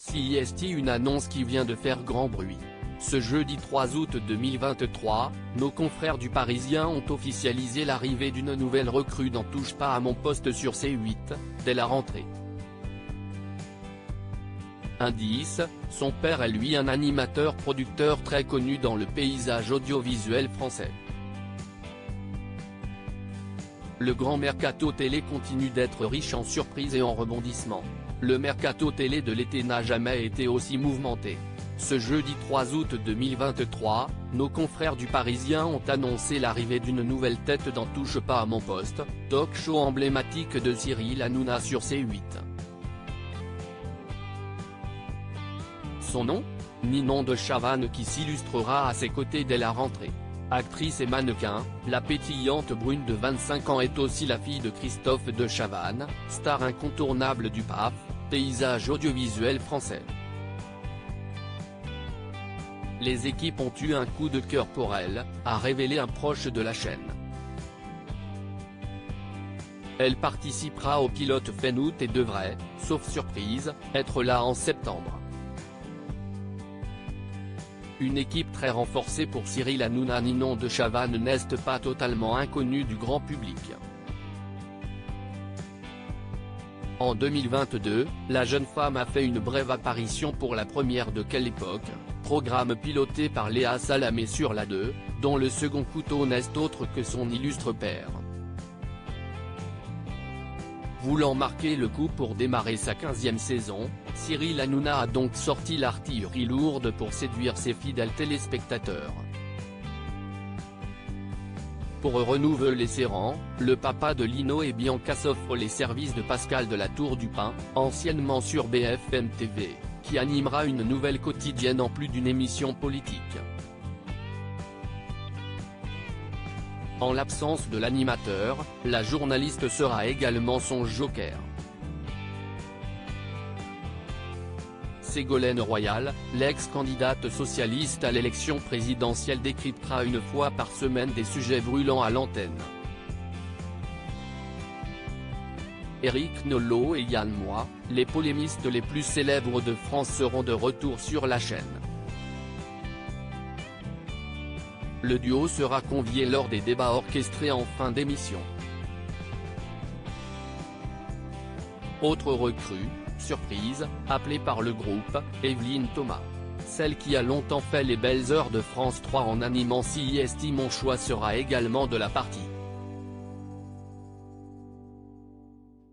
CIST, une annonce qui vient de faire grand bruit. Ce jeudi 3 août 2023, nos confrères du Parisien ont officialisé l'arrivée d'une nouvelle recrue dans Touche pas à mon poste sur C8, dès la rentrée. Indice, son père est lui un animateur-producteur très connu dans le paysage audiovisuel français. Le grand mercato télé continue d'être riche en surprises et en rebondissements. Le mercato télé de l'été n'a jamais été aussi mouvementé. Ce jeudi 3 août 2023, nos confrères du Parisien ont annoncé l'arrivée d'une nouvelle tête dans Touche pas à mon poste, talk show emblématique de Cyril Hanouna sur C8. Son nom ? Ninon de Chavannes, qui s'illustrera à ses côtés dès la rentrée. Actrice et mannequin, la pétillante brune de 25 ans est aussi la fille de Christophe de Chavannes, star incontournable du PAF, paysage audiovisuel français. Les équipes ont eu un coup de cœur pour elle, a révélé un proche de la chaîne. Elle participera au pilote fin août et devrait, sauf surprise, être là en septembre. Une équipe très renforcée pour Cyril Hanouna. Ninon de Chavannes n'est pas totalement inconnue du grand public. En 2022, la jeune femme a fait une brève apparition pour la première de Quelle époque, programme piloté par Léa Salamé sur la 2, dont le second couteau n'est autre que son illustre père. Voulant marquer le coup pour démarrer sa 15e saison, Cyril Hanouna a donc sorti l'artillerie lourde pour séduire ses fidèles téléspectateurs. Pour renouveler ses rangs, le papa de Lino et Bianca s'offre les services de Pascal de la Tour du Pin, anciennement sur BFM TV, qui animera une nouvelle quotidienne en plus d'une émission politique. En l'absence de l'animateur, la journaliste sera également son joker. Ségolène Royal, l'ex-candidate socialiste à l'élection présidentielle, décryptera une fois par semaine des sujets brûlants à l'antenne. Éric Nolot et Yann Moix, les polémistes les plus célèbres de France, seront de retour sur la chaîne. Le duo sera convié lors des débats orchestrés en fin d'émission. Autre recrue, surprise, appelée par le groupe, Evelyne Thomas. Celle qui a longtemps fait les belles heures de France 3 en animant CIST Mon choix sera également de la partie.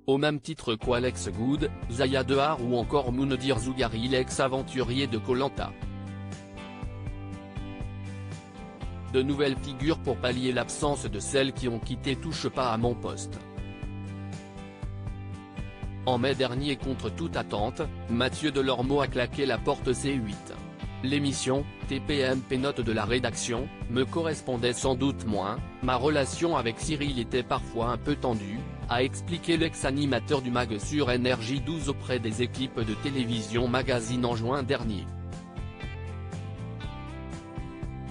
Au même titre qu'Alex Good, Zaya Dehar ou encore Moundir Zougari, l'ex-aventurier de Koh Lanta. De nouvelles figures pour pallier l'absence de celles qui ont quitté Touche pas à mon poste. En mai dernier, contre toute attente, Mathieu Delormeau a claqué la porte C8. L'émission, TPMP, note de la rédaction, me correspondait sans doute moins, ma relation avec Cyril était parfois un peu tendue, a expliqué l'ex-animateur du MAG sur Énergie 12 auprès des équipes de Télévision Magazine en juin dernier.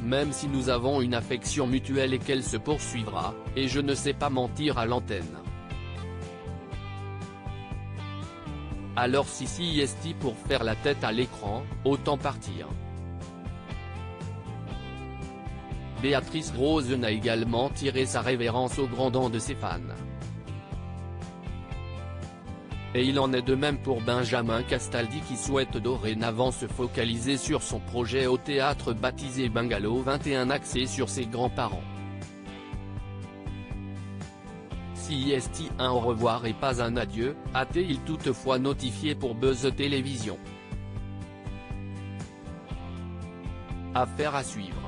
Même si nous avons une affection mutuelle et qu'elle se poursuivra, et je ne sais pas mentir à l'antenne. Alors si CIST pour faire la tête à l'écran, autant partir. Béatrice Rosen a également tiré sa révérence aux grands dents de ses fans. Et il en est de même pour Benjamin Castaldi, qui souhaite dorénavant se focaliser sur son projet au théâtre baptisé Bungalow 21, axé sur ses grands-parents. CIST, un au revoir et pas un adieu, a-t-il toutefois notifié pour Buzz Télévision. Affaire à suivre.